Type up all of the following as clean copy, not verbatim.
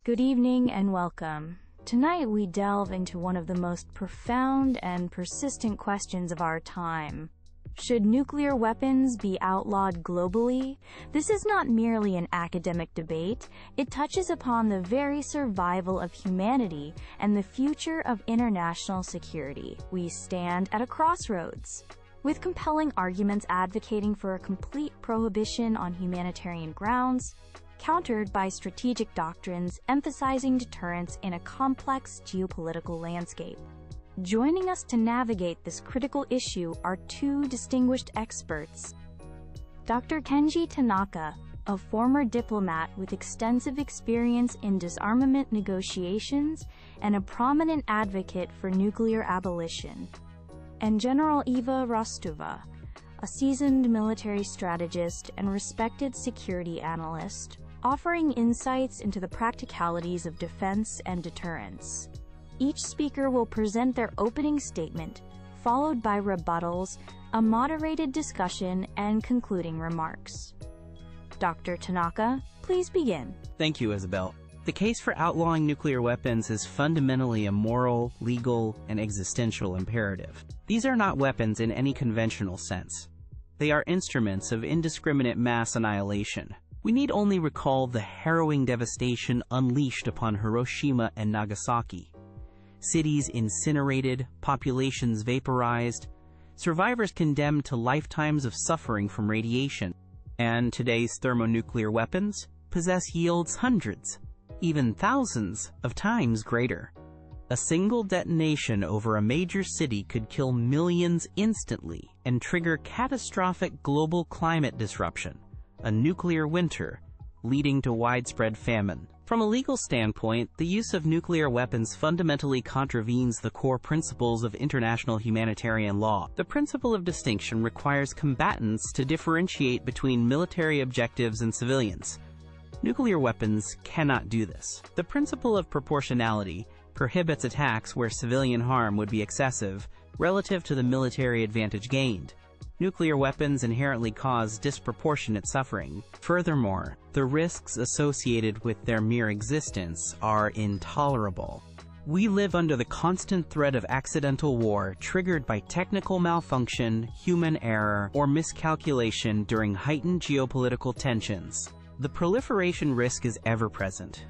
Good evening and welcome. Tonight we delve into one of the most profound and persistent questions of our time. Should nuclear weapons be outlawed globally? This is not merely an academic debate. It touches upon the very survival of humanity and the future of international security. We stand at a crossroads, with compelling arguments advocating for a complete prohibition on humanitarian grounds, countered by strategic doctrines emphasizing deterrence in a complex geopolitical landscape. Joining us to navigate this critical issue are two distinguished experts. Dr. Kenji Tanaka, a former diplomat with extensive experience in disarmament negotiations and a prominent advocate for nuclear abolition, and General Eva Rostova, a seasoned military strategist and respected security analyst, offering insights into the practicalities of defense and deterrence. Each speaker will present their opening statement, followed by rebuttals, a moderated discussion, and concluding remarks. Dr. Tanaka, please begin. Thank you, Isabel. The case for outlawing nuclear weapons is fundamentally a moral, legal, and existential imperative. These are not weapons in any conventional sense. They are instruments of indiscriminate mass annihilation. We need only recall the harrowing devastation unleashed upon Hiroshima and Nagasaki. Cities incinerated, populations vaporized, survivors condemned to lifetimes of suffering from radiation. And today's thermonuclear weapons possess yields hundreds, even thousands of times greater. A single detonation over a major city could kill millions instantly and trigger catastrophic global climate disruption, a nuclear winter, leading to widespread famine. From a legal standpoint, the use of nuclear weapons fundamentally contravenes the core principles of international humanitarian law. The principle of distinction requires combatants to differentiate between military objectives and civilians. Nuclear weapons cannot do this. The principle of proportionality prohibits attacks where civilian harm would be excessive relative to the military advantage gained. Nuclear weapons inherently cause disproportionate suffering. Furthermore, the risks associated with their mere existence are intolerable. We live under the constant threat of accidental war triggered by technical malfunction, human error, or miscalculation during heightened geopolitical tensions. The proliferation risk is ever present,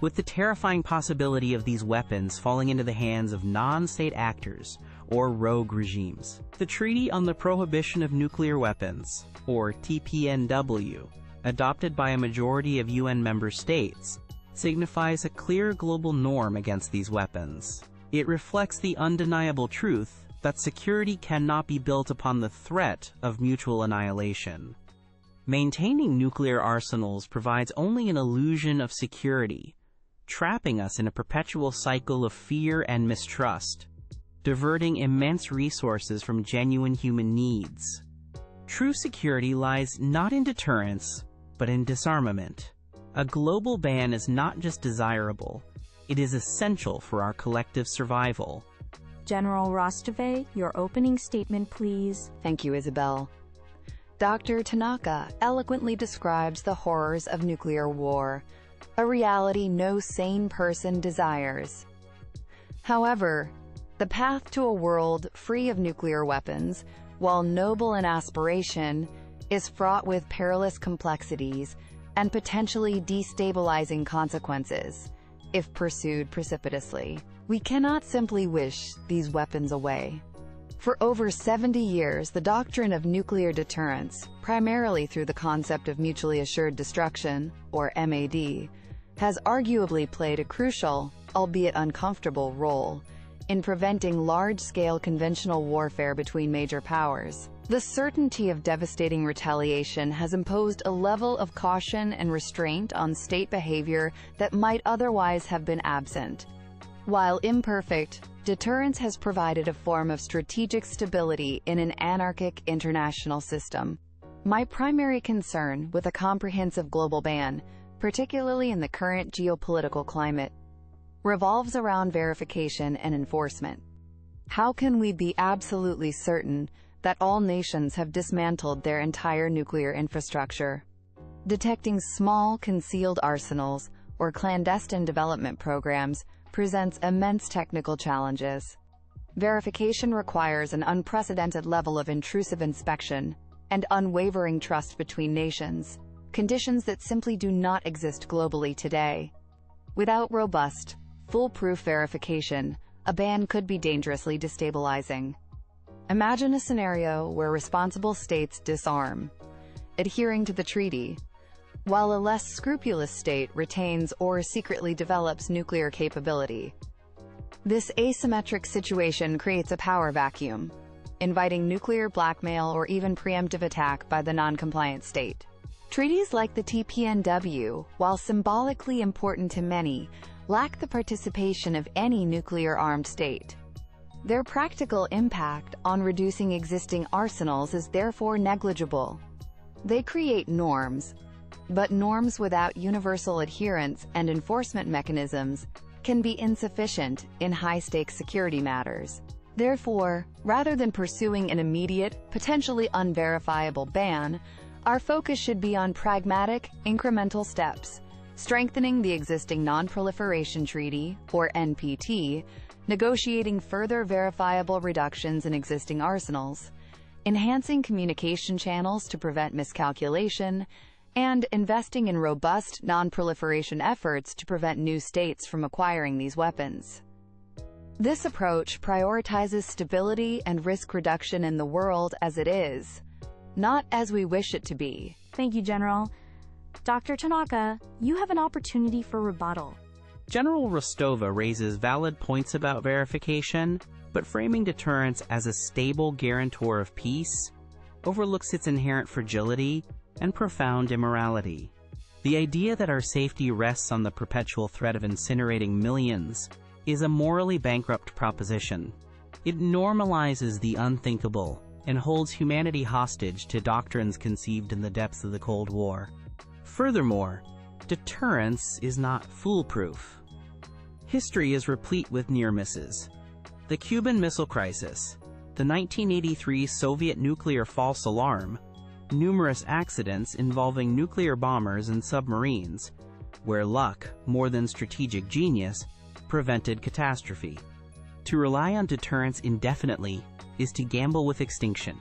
with the terrifying possibility of these weapons falling into the hands of non-state actors or rogue regimes. The Treaty on the Prohibition of Nuclear Weapons, or TPNW, adopted by a majority of UN member states, signifies a clear global norm against these weapons. It reflects the undeniable truth that security cannot be built upon the threat of mutual annihilation. Maintaining nuclear arsenals provides only an illusion of security, trapping us in a perpetual cycle of fear and mistrust, diverting immense resources from genuine human needs. True security lies not in deterrence, but in disarmament. A global ban is not just desirable, it is essential for our collective survival. General Rostove, your opening statement, please. Thank you, Isabel. Dr. Tanaka eloquently describes the horrors of nuclear war, a reality no sane person desires. However, the path to a world free of nuclear weapons, while noble in aspiration, is fraught with perilous complexities and potentially destabilizing consequences if pursued precipitously. We cannot simply wish these weapons away. For over 70 years, the doctrine of nuclear deterrence, primarily through the concept of mutually assured destruction, or MAD, has arguably played a crucial, albeit uncomfortable, role in preventing large-scale conventional warfare between major powers. The certainty of devastating retaliation has imposed a level of caution and restraint on state behavior that might otherwise have been absent. While imperfect, deterrence has provided a form of strategic stability in an anarchic international system. My primary concern with a comprehensive global ban, particularly in the current geopolitical climate, revolves around verification and enforcement. How can we be absolutely certain that all nations have dismantled their entire nuclear infrastructure? Detecting small, concealed arsenals or clandestine development programs presents immense technical challenges. Verification requires an unprecedented level of intrusive inspection and unwavering trust between nations, conditions that simply do not exist globally today. Without robust, foolproof verification, a ban could be dangerously destabilizing. Imagine a scenario where responsible states disarm, adhering to the treaty, while a less scrupulous state retains or secretly develops nuclear capability. This asymmetric situation creates a power vacuum, inviting nuclear blackmail or even preemptive attack by the non-compliant state. Treaties like the TPNW, while symbolically important to many, lack the participation of any nuclear-armed state. Their practical impact on reducing existing arsenals is therefore negligible. They create norms, but norms without universal adherence and enforcement mechanisms can be insufficient in high-stakes security matters. Therefore, rather than pursuing an immediate, potentially unverifiable ban, our focus should be on pragmatic, incremental steps, strengthening the existing Non-Proliferation Treaty, or NPT, negotiating further verifiable reductions in existing arsenals, enhancing communication channels to prevent miscalculation, and investing in robust non-proliferation efforts to prevent new states from acquiring these weapons. This approach prioritizes stability and risk reduction in the world as it is, not as we wish it to be. Thank you, General. Dr. Tanaka, you have an opportunity for rebuttal. General Rostova raises valid points about verification, but framing deterrence as a stable guarantor of peace overlooks its inherent fragility and profound immorality. The idea that our safety rests on the perpetual threat of incinerating millions is a morally bankrupt proposition. It normalizes the unthinkable and holds humanity hostage to doctrines conceived in the depths of the Cold War. Furthermore, deterrence is not foolproof. History is replete with near misses. The Cuban Missile Crisis, the 1983 Soviet nuclear false alarm, numerous accidents involving nuclear bombers and submarines, where luck, more than strategic genius, prevented catastrophe. To rely on deterrence indefinitely is to gamble with extinction.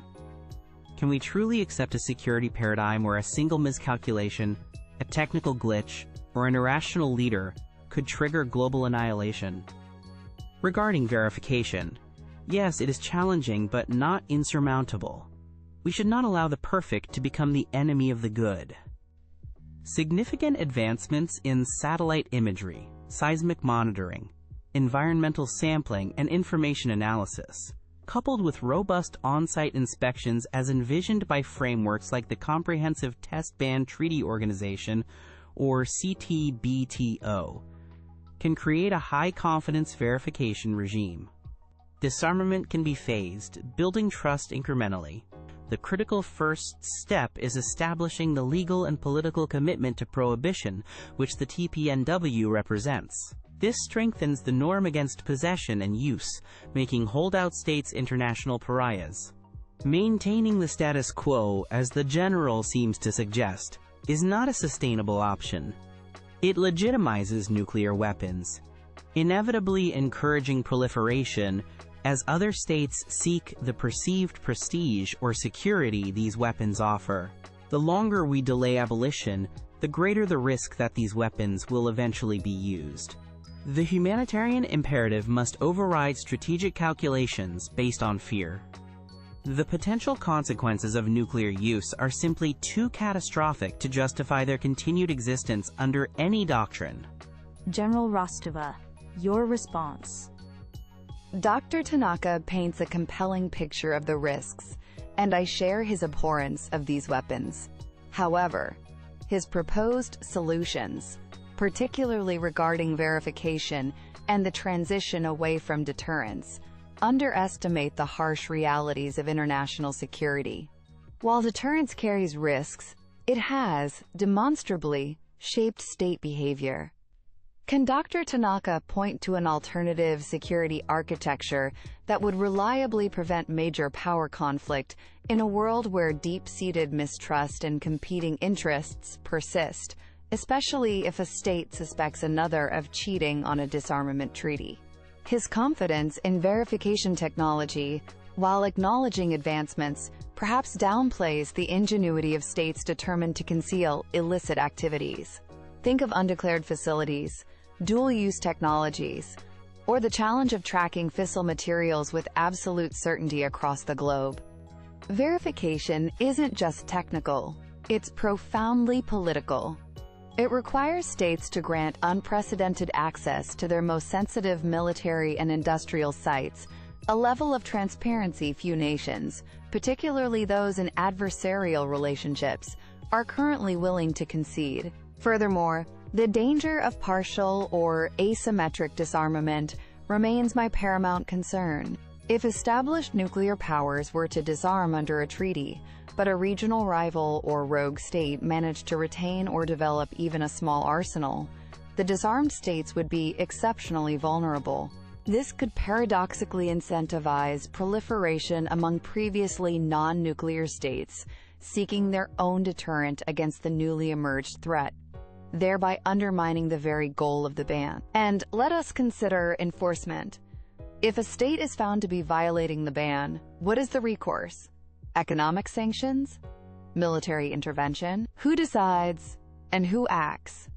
Can we truly accept a security paradigm where a single miscalculation, a technical glitch, or an irrational leader could trigger global annihilation? Regarding verification, yes, it is challenging but not insurmountable. We should not allow the perfect to become the enemy of the good. Significant advancements in satellite imagery, seismic monitoring, environmental sampling, and information analysis, coupled with robust on-site inspections as envisioned by frameworks like the Comprehensive Test Ban Treaty Organization, or CTBTO, can create a high-confidence verification regime. Disarmament can be phased, building trust incrementally. The critical first step is establishing the legal and political commitment to prohibition, which the TPNW represents. This strengthens the norm against possession and use, making holdout states international pariahs. Maintaining the status quo, as the General seems to suggest, is not a sustainable option. It legitimizes nuclear weapons, inevitably encouraging proliferation as other states seek the perceived prestige or security these weapons offer. The longer we delay abolition, the greater the risk that these weapons will eventually be used. The humanitarian imperative must override strategic calculations based on fear. The potential consequences of nuclear use are simply too catastrophic to justify their continued existence under any doctrine. General Rostova, your response. Dr. Tanaka paints a compelling picture of the risks, and I share his abhorrence of these weapons. However, his proposed solutions, particularly regarding verification and the transition away from deterrence, underestimate the harsh realities of international security. While deterrence carries risks, it has, demonstrably, shaped state behavior. Can Dr. Tanaka point to an alternative security architecture that would reliably prevent major power conflict in a world where deep-seated mistrust and competing interests persist, especially if a state suspects another of cheating on a disarmament treaty. His confidence in verification technology, while acknowledging advancements, perhaps downplays the ingenuity of states determined to conceal illicit activities. Think of undeclared facilities, dual-use technologies, or the challenge of tracking fissile materials with absolute certainty across the globe. Verification isn't just technical, it's profoundly political. It requires states to grant unprecedented access to their most sensitive military and industrial sites, a level of transparency few nations, particularly those in adversarial relationships, are currently willing to concede. Furthermore, the danger of partial or asymmetric disarmament remains my paramount concern. If established nuclear powers were to disarm under a treaty, but a regional rival or rogue state managed to retain or develop even a small arsenal, the disarmed states would be exceptionally vulnerable. This could paradoxically incentivize proliferation among previously non-nuclear states, seeking their own deterrent against the newly emerged threat, thereby undermining the very goal of the ban. And let us consider enforcement. If a state is found to be violating the ban, what is the recourse? Economic sanctions? Military intervention? Who decides and who acts?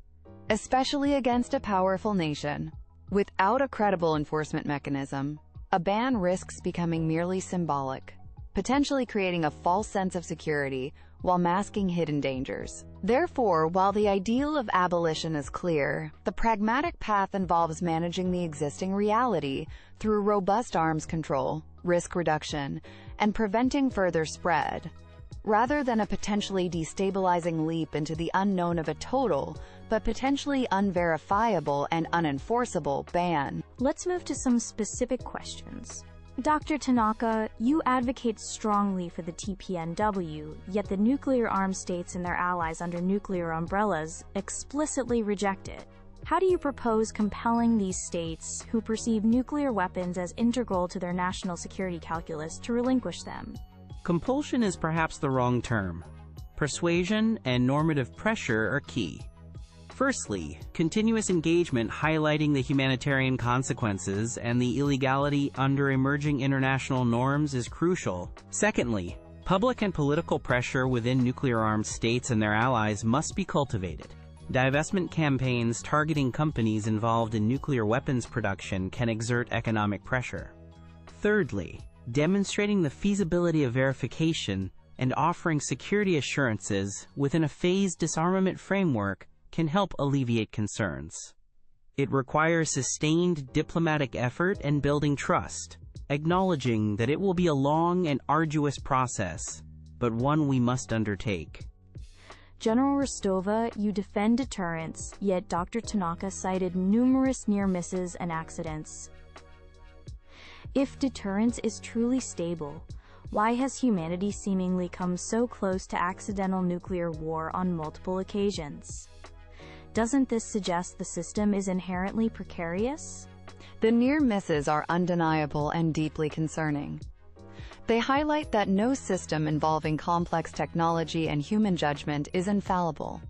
Especially against a powerful nation. Without a credible enforcement mechanism, a ban risks becoming merely symbolic, potentially creating a false sense of security while masking hidden dangers. Therefore, while the ideal of abolition is clear, the pragmatic path involves managing the existing reality through robust arms control, risk reduction, and preventing further spread, rather than a potentially destabilizing leap into the unknown of a total, but potentially unverifiable and unenforceable ban. Let's move to some specific questions. Dr. Tanaka, you advocate strongly for the TPNW, yet the nuclear-armed states and their allies under nuclear umbrellas explicitly reject it. How do you propose compelling these states, who perceive nuclear weapons as integral to their national security calculus, to relinquish them? Compulsion is perhaps the wrong term. Persuasion and normative pressure are key. Firstly, continuous engagement highlighting the humanitarian consequences and the illegality under emerging international norms is crucial. Secondly, public and political pressure within nuclear-armed states and their allies must be cultivated. Divestment campaigns targeting companies involved in nuclear weapons production can exert economic pressure. Thirdly, demonstrating the feasibility of verification and offering security assurances within a phased disarmament framework can help alleviate concerns. It requires sustained diplomatic effort and building trust, acknowledging that it will be a long and arduous process, but one we must undertake. General Rostova, you defend deterrence, yet Dr. Tanaka cited numerous near misses and accidents. If deterrence is truly stable, why has humanity seemingly come so close to accidental nuclear war on multiple occasions? Doesn't this suggest the system is inherently precarious? The near misses are undeniable and deeply concerning. They highlight that no system involving complex technology and human judgment is infallible.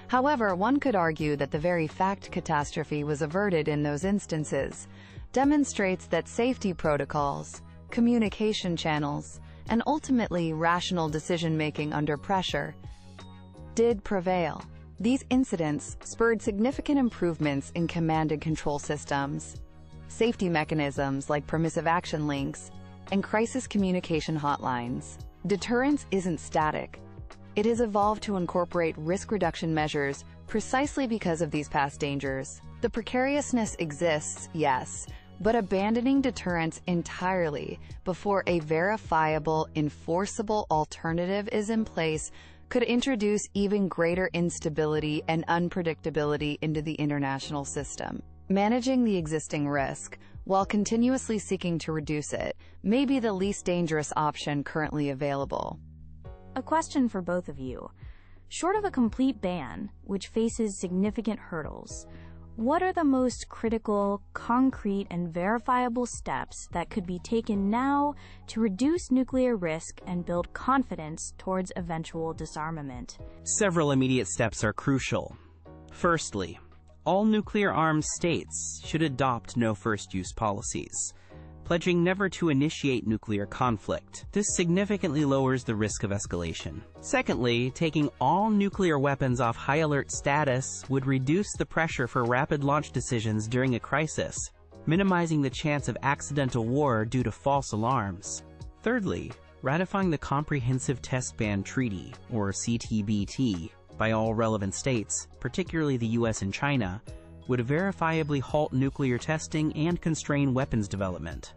However, one could argue that the very fact catastrophe was averted in those instances demonstrates that safety protocols, communication channels, and ultimately rational decision-making under pressure did prevail. These incidents spurred significant improvements in command and control systems, safety mechanisms like permissive action links, and crisis communication hotlines. Deterrence isn't static. It has evolved to incorporate risk reduction measures precisely because of these past dangers. The precariousness exists, yes, but abandoning deterrence entirely before a verifiable, enforceable alternative is in place could introduce even greater instability and unpredictability into the international system. Managing the existing risk, while continuously seeking to reduce it, may be the least dangerous option currently available. A question for both of you. Short of a complete ban, which faces significant hurdles, What are the most critical, concrete, and verifiable steps that could be taken now to reduce nuclear risk and build confidence towards eventual disarmament? Several immediate steps are crucial. Firstly, all nuclear-armed states should adopt no first-use policies, pledging never to initiate nuclear conflict. This significantly lowers the risk of escalation. Secondly, taking all nuclear weapons off high alert status would reduce the pressure for rapid launch decisions during a crisis, minimizing the chance of accidental war due to false alarms. Thirdly, ratifying the Comprehensive Test Ban Treaty, or CTBT, by all relevant states, particularly the US and China, would verifiably halt nuclear testing and constrain weapons development.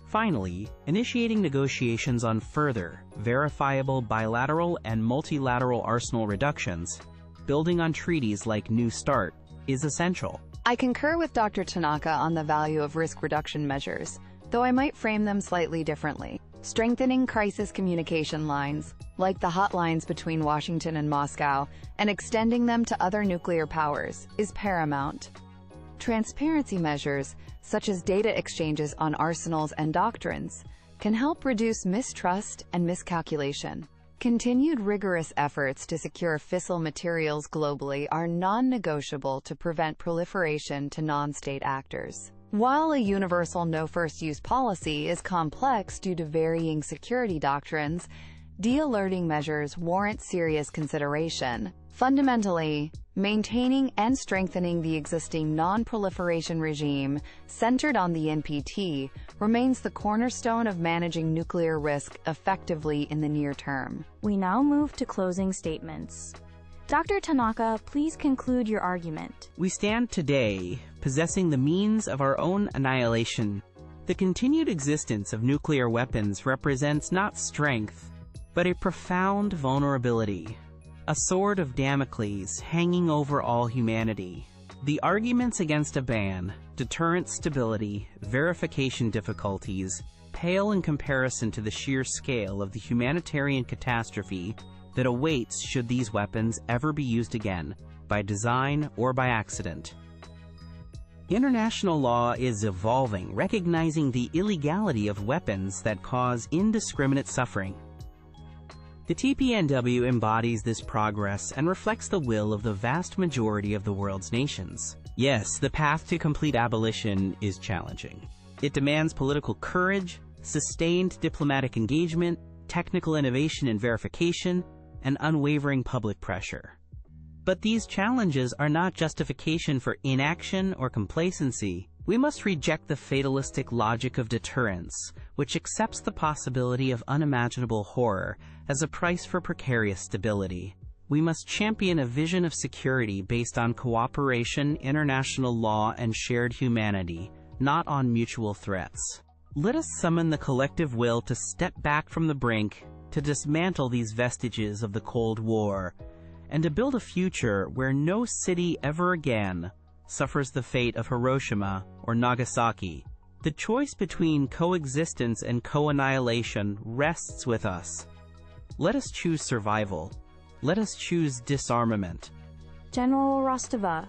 Finally, initiating negotiations on further, verifiable bilateral and multilateral arsenal reductions, building on treaties like New START, is essential. I concur with Dr. Tanaka on the value of risk reduction measures, though I might frame them slightly differently. Strengthening crisis communication lines, like the hotlines between Washington and Moscow, and extending them to other nuclear powers, is paramount. Transparency measures, such as data exchanges on arsenals and doctrines, can help reduce mistrust and miscalculation. Continued rigorous efforts to secure fissile materials globally are non-negotiable to prevent proliferation to non-state actors. While a universal no-first-use policy is complex due to varying security doctrines, de-alerting measures warrant serious consideration. Fundamentally, maintaining and strengthening the existing non-proliferation regime centered on the NPT remains the cornerstone of managing nuclear risk effectively in the near term. We now move to closing statements. Dr. Tanaka, please conclude your argument. We stand today possessing the means of our own annihilation. The continued existence of nuclear weapons represents not strength, but a profound vulnerability, a sword of Damocles hanging over all humanity. The arguments against a ban, deterrent stability, verification difficulties, pale in comparison to the sheer scale of the humanitarian catastrophe that awaits should these weapons ever be used again, by design or by accident. International law is evolving, recognizing the illegality of weapons that cause indiscriminate suffering. The TPNW embodies this progress and reflects the will of the vast majority of the world's nations. Yes, the path to complete abolition is challenging. It demands political courage, sustained diplomatic engagement, technical innovation and verification, and unwavering public pressure. But these challenges are not justification for inaction or complacency. We must reject the fatalistic logic of deterrence, which accepts the possibility of unimaginable horror as a price for precarious stability. We must champion a vision of security based on cooperation, international law, and shared humanity, not on mutual threats. Let us summon the collective will to step back from the brink, to dismantle these vestiges of the Cold War, and to build a future where no city ever again suffers the fate of Hiroshima or Nagasaki. The choice between coexistence and co-annihilation rests with us. Let us choose survival. Let us choose disarmament. General Rostova,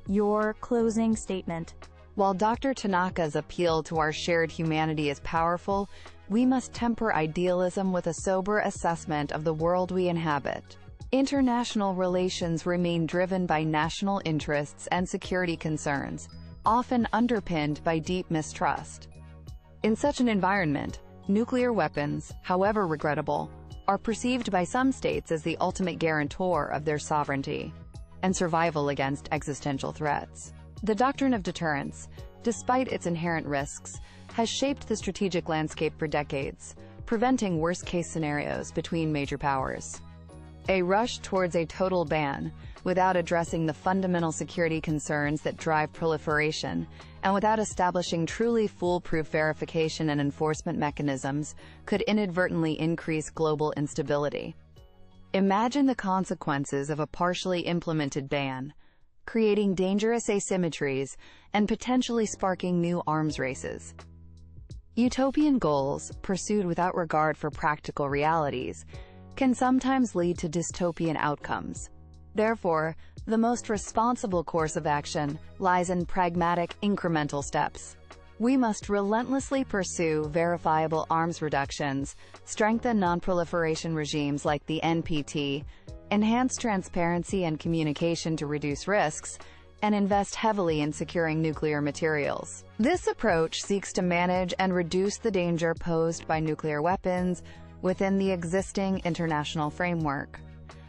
your closing statement. While Dr. Tanaka's appeal to our shared humanity is powerful, we must temper idealism with a sober assessment of the world we inhabit. International relations remain driven by national interests and security concerns, often underpinned by deep mistrust. In such an environment, nuclear weapons, however regrettable, are perceived by some states as the ultimate guarantor of their sovereignty and survival against existential threats. The doctrine of deterrence, despite its inherent risks, has shaped the strategic landscape for decades, preventing worst-case scenarios between major powers. A rush towards a total ban, without addressing the fundamental security concerns that drive proliferation, and without establishing truly foolproof verification and enforcement mechanisms, could inadvertently increase global instability. Imagine the consequences of a partially implemented ban, creating dangerous asymmetries and potentially sparking new arms races. Utopian goals, pursued without regard for practical realities, can sometimes lead to dystopian outcomes. Therefore, the most responsible course of action lies in pragmatic, incremental steps. We must relentlessly pursue verifiable arms reductions, strengthen non-proliferation regimes like the NPT, enhance transparency and communication to reduce risks, and invest heavily in securing nuclear materials. This approach seeks to manage and reduce the danger posed by nuclear weapons within the existing international framework,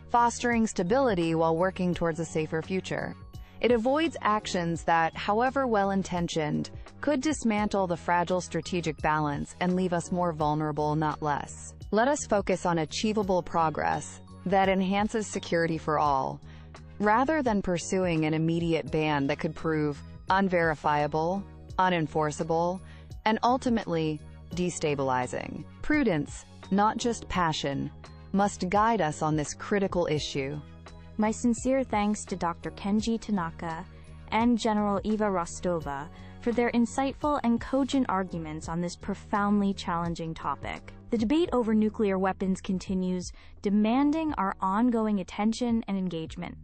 fostering stability while working towards a safer future. It avoids actions that, however well-intentioned, could dismantle the fragile strategic balance and leave us more vulnerable, not less. Let us focus on achievable progress that enhances security for all, rather than pursuing an immediate ban that could prove unverifiable, unenforceable, and ultimately destabilizing. Prudence, not just passion, must guide us on this critical issue. My sincere thanks to Dr. Kenji Tanaka and General Eva Rostova for their insightful and cogent arguments on this profoundly challenging topic. The debate over nuclear weapons continues, demanding our ongoing attention and engagement.